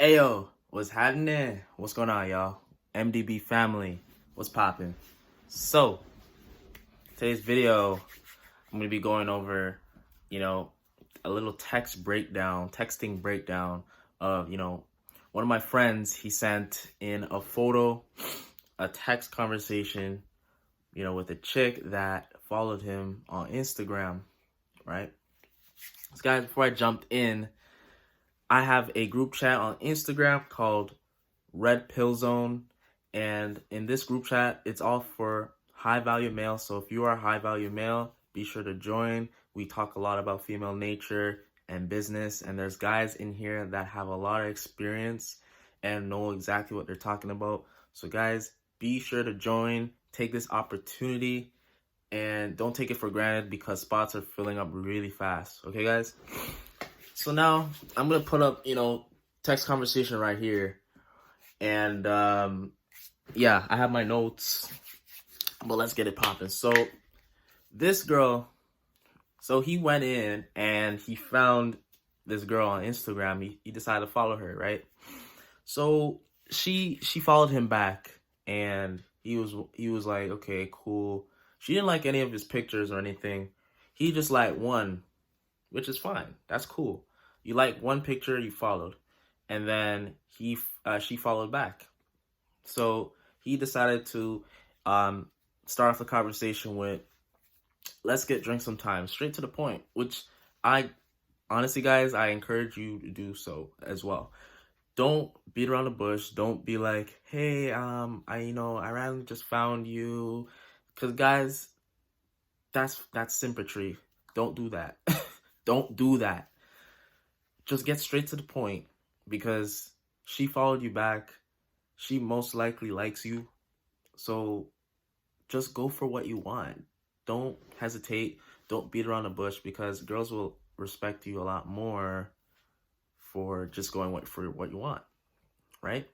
Ayo, what's happening? What's going on, y'all? MDB family, what's poppin'? So, today's video, I'm gonna be going over, a little texting breakdown of, one of my friends, he sent in a photo, a text conversation, with a chick that followed him on Instagram, right? So guys, before I jump in, I have a group chat on Instagram called Red Pill Zone, and in this group chat, it's all for high value male. So if you are a high value male, be sure to join. We talk a lot about female nature and business, and there's guys in here that have a lot of experience and know exactly what they're talking about. So guys, be sure to join, take this opportunity, and don't take it for granted because spots are filling up really fast. Okay, guys? So now I'm gonna put up, text conversation right here. And yeah, I have my notes, but let's get it popping. So this girl, so he went in and he found this girl on Instagram. He decided to follow her, right? So she followed him back, and he was like, okay, cool. She didn't like any of his pictures or anything. He just liked one, which is fine. That's cool. You like one picture, you followed, and then she followed back. So he decided to start off the conversation with, let's get drinks sometime, straight to the point, which I honestly, guys, I encourage you to do so as well. Don't beat around the bush. Don't be like, hey, I randomly just found you. Because guys, that's sympatry. Don't do that. Don't do that. Just get straight to the point, because she followed you back. She most likely likes you. So just go for what you want. Don't hesitate. Don't beat around the bush, because girls will respect you a lot more for just going for what you want, right?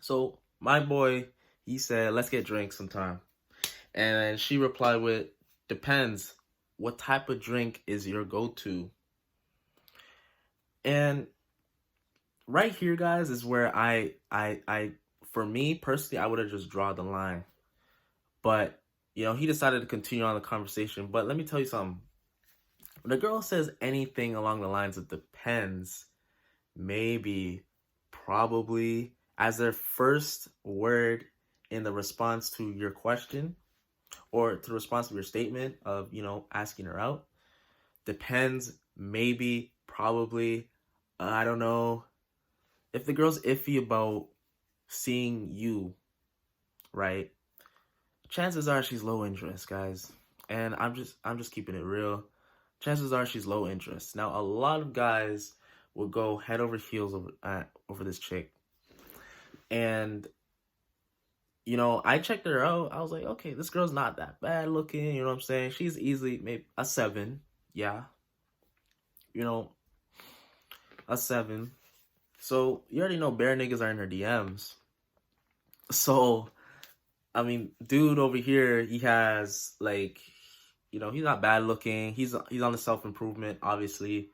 So my boy, he said, let's get drinks sometime. And she replied with, depends. What type of drink is your go-to? And right here, guys, is where I for me personally, I would have just drawn the line. But, he decided to continue on the conversation. But let me tell you something. When a girl says anything along the lines of depends, maybe, probably, as their first word in the response to your question, or to the response to your statement of, asking her out, depends, maybe, probably, I don't know. If the girl's iffy about seeing you, right, chances are she's low interest, guys. And I'm just keeping it real. Chances are she's low interest. Now, a lot of guys will go head over heels over this chick. And, I checked her out. I was like, okay, this girl's not that bad looking. You know what I'm saying? She's easily maybe a 7. Yeah. A 7. So you already know bare niggas are in her DMs. So, I mean, dude over here, he has he's not bad looking. He's on the self-improvement, obviously.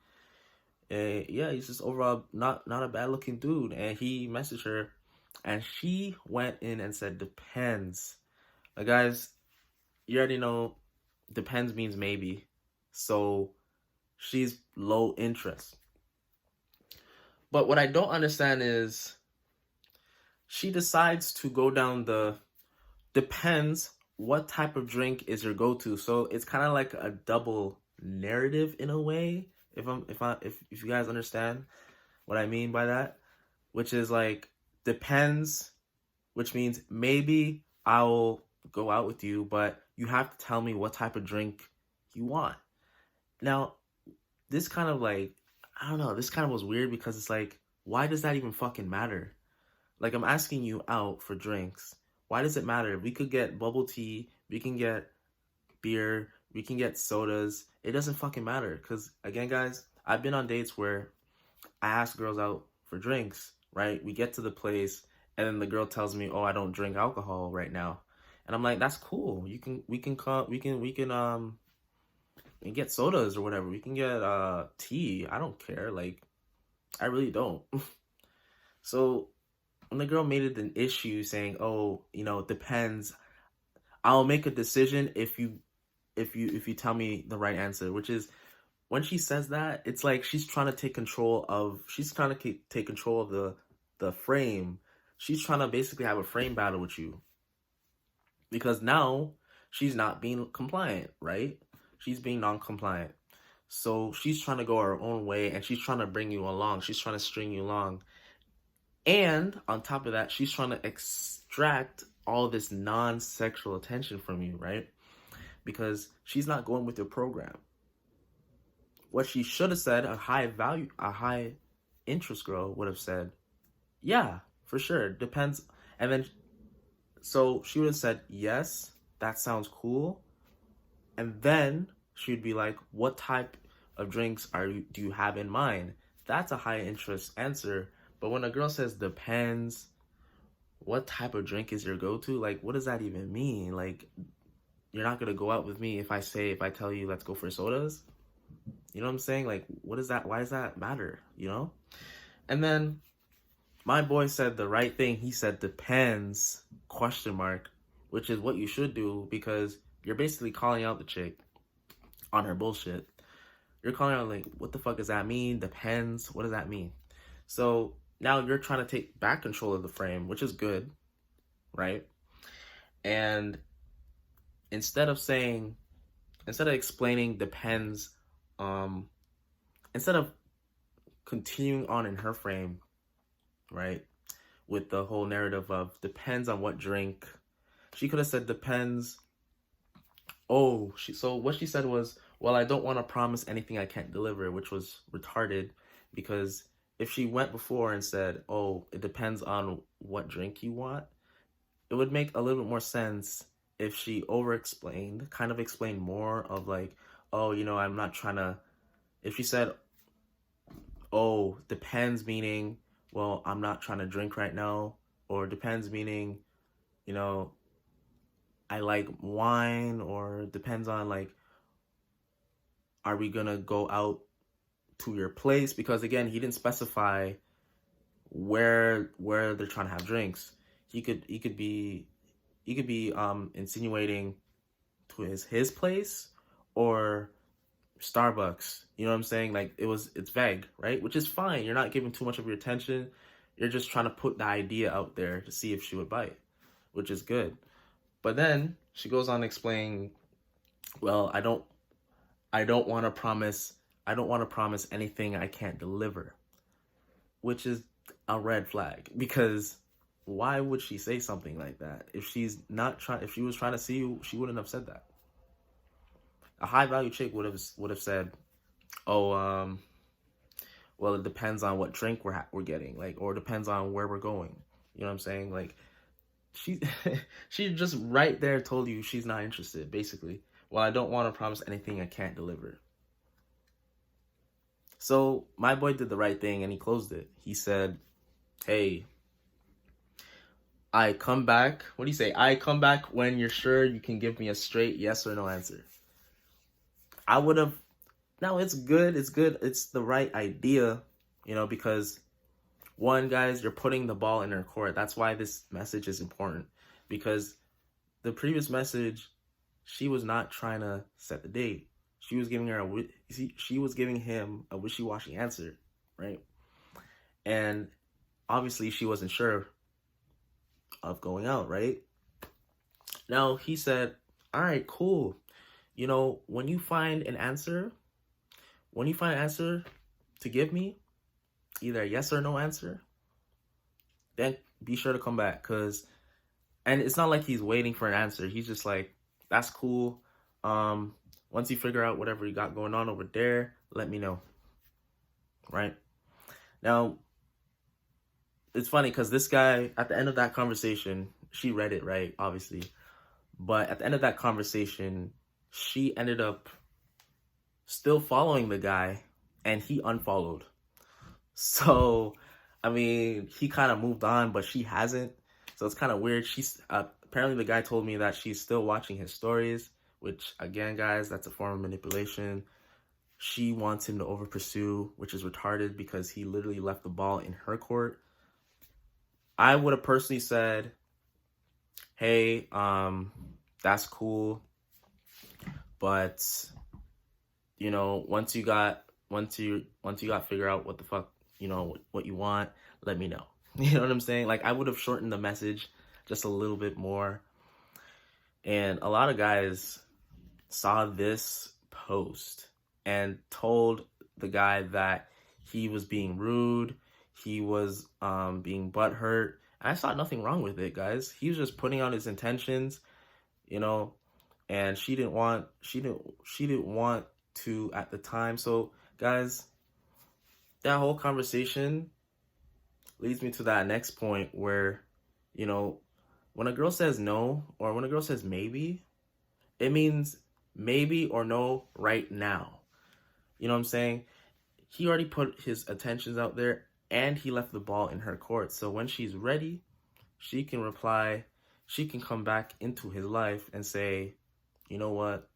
And yeah, he's just overall not a bad looking dude. And he messaged her, and she went in and said, depends. Guys, you already know depends means maybe. So she's low interest. But what I don't understand is she decides to go down the depends what type of drink is your go-to. So it's kind of like a double narrative in a way, if you guys understand what I mean by that, which is like depends, which means maybe I'll go out with you, but you have to tell me what type of drink you want. Now, this kind of I don't know, this kind of was weird, because it's like, why does that even fucking matter? Like, I'm asking you out for drinks. Why does it matter? We could get bubble tea, we can get beer, we can get sodas. It doesn't fucking matter. Because, again, guys, I've been on dates where I ask girls out for drinks, right? We get to the place, and then the girl tells me, oh, I don't drink alcohol right now. And I'm like, that's cool. We can get sodas or whatever. We can get tea. I don't care. I really don't. So when the girl made it an issue saying, oh, it depends, I'll make a decision if you tell me the right answer, which is, when she says that, it's like she's trying to take control of the frame. She's trying to basically have a frame battle with you, because now she's not being compliant, right? She's being non-compliant. So she's trying to go her own way, and she's trying to bring you along. She's trying to string you along. And on top of that, she's trying to extract all this non-sexual attention from you, right? Because she's not going with your program. What she should have said, a high interest girl would have said, yeah, for sure, depends. And then, so she would have said, yes, that sounds cool. And then she'd be like, what type of drinks do you have in mind? That's a high interest answer. But when a girl says depends, what type of drink is your go-to? Like, what does that even mean? Like, you're not gonna go out with me if I tell you let's go for sodas? You know what I'm saying? Like, what is that? Why does that matter? And then my boy said the right thing. He said depends, ? Which is what you should do, because you're basically calling out the chick on her bullshit. You're calling out like, what the fuck does that mean? Depends. What does that mean? So now you're trying to take back control of the frame, which is good, right? And instead of explaining depends, instead of continuing on in her frame, right, with the whole narrative of depends on what drink, she could have said depends. So what she said was, well, I don't want to promise anything I can't deliver, which was retarded, because if she went before and said, oh, it depends on what drink you want, it would make a little bit more sense if she over-explained, kind of explained more of like, oh, I'm not trying to, if she said, oh, depends meaning, well, I'm not trying to drink right now, or depends meaning, I like wine, or depends on like, are we gonna go out to your place? Because again, he didn't specify where they're trying to have drinks. He could be insinuating to his place or Starbucks. You know what I'm saying? Like, it's vague, right? Which is fine. You're not giving too much of your attention. You're just trying to put the idea out there to see if she would bite, which is good. But then she goes on explaining, well, I don't want to promise anything I can't deliver, which is a red flag, because why would she say something like that? If she was trying to see you, she wouldn't have said that. A high value chick would have said, oh, well, it depends on what drink we're getting, like, or it depends on where we're going. You know what I'm saying? Like, she just right there told you she's not interested, basically. Well, I don't want to promise anything I can't deliver. So my boy did the right thing, and he closed it. He said, hey, I come back. What do you say? I come back when you're sure you can give me a straight yes or no answer. I would have, no, it's good. It's the right idea, because one, guys, you're putting the ball in her court. That's why this message is important, because the previous message, she was not trying to set the date. She was giving him a wishy-washy answer, right? And obviously she wasn't sure of going out, right? Now he said, all right, cool. When you find an answer to give me, either a yes or no answer, then be sure to come back. And it's not like he's waiting for an answer. He's just like, that's cool. Once you figure out whatever you got going on over there, let me know. Right? Now, it's funny because this guy, at the end of that conversation, she read it, right? Obviously. But at the end of that conversation, she ended up still following the guy, and he unfollowed. So, I mean, he kind of moved on, but she hasn't. So it's kind of weird. She's apparently, the guy told me that she's still watching his stories, which, again, guys, that's a form of manipulation. She wants him to over pursue, which is retarded, because he literally left the ball in her court. I would have personally said, hey, that's cool, but you know, once you got figure out what the fuck, you know, what you want, let me know. You know what I'm saying? Like, I would have shortened the message just a little bit more. And a lot of guys saw this post and told the guy that he was being rude, he was being butthurt. I saw nothing wrong with it, guys. He was just putting out his intentions, you know, and she didn't want to at the time. So, guys, that whole conversation leads me to that next point where, you know, when a girl says no or when a girl says maybe, it means maybe or no right now. You know what I'm saying? He already put his attentions out there and he left the ball in her court. So when she's ready, she can reply, she can come back into his life and say, you know what,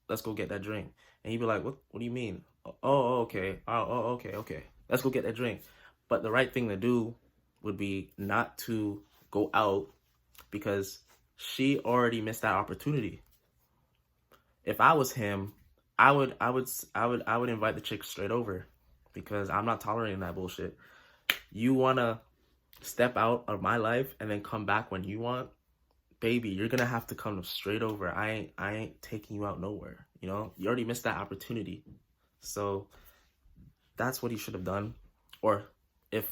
let's go get that drink. And he'd be like, what do you mean? Oh, okay. Oh, okay. Let's go get that drink. But the right thing to do would be not to go out because she already missed that opportunity. If I was him, I would invite the chick straight over because I'm not tolerating that bullshit. You want to step out of my life and then come back when you want? Baby, you're going to have to come straight over. I ain't taking you out nowhere. You know, you already missed that opportunity. So that's what he should have done. Or if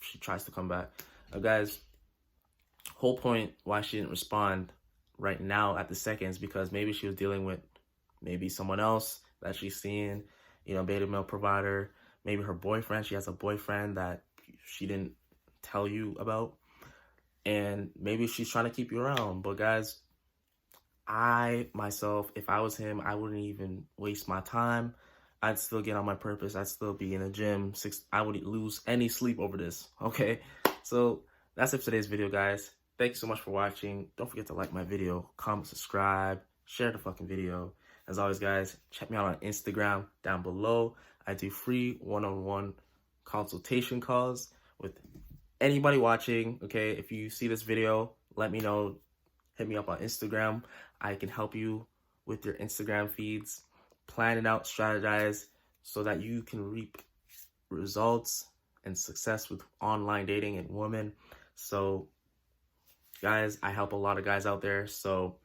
she tries to come back. Guys, whole point why she didn't respond right now at the second is because maybe she was dealing with maybe someone else that she's seeing, you know, beta male provider, maybe her boyfriend. She has a boyfriend that she didn't tell you about. And maybe she's trying to keep you around. But guys, I myself, if I was him, I wouldn't even waste my time. I'd still get on my purpose. I'd still be in the gym. I would lose any sleep over this. Okay. So that's it for today's video, guys. Thank you so much for watching. Don't forget to like my video, comment, subscribe, share the fucking video. As always, guys, check me out on Instagram down below. I do free one-on-one consultation calls with anybody watching. Okay, if you see this video, let me know. Hit me up on Instagram. I can help you with your Instagram feeds. Plan it out, strategize so that you can reap results and success with online dating and women. So, guys, I help a lot of guys out there. So,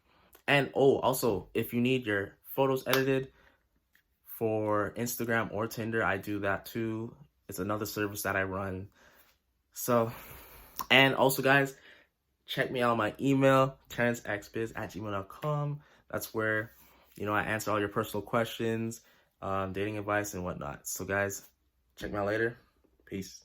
and also, if you need your photos edited for Instagram or Tinder, I do that too. It's another service that I run. So, and also, guys, check me out on my email, terencexbiz@gmail.com. That's where, you know, I answer all your personal questions, dating advice and whatnot. So, guys, check me out later. Peace.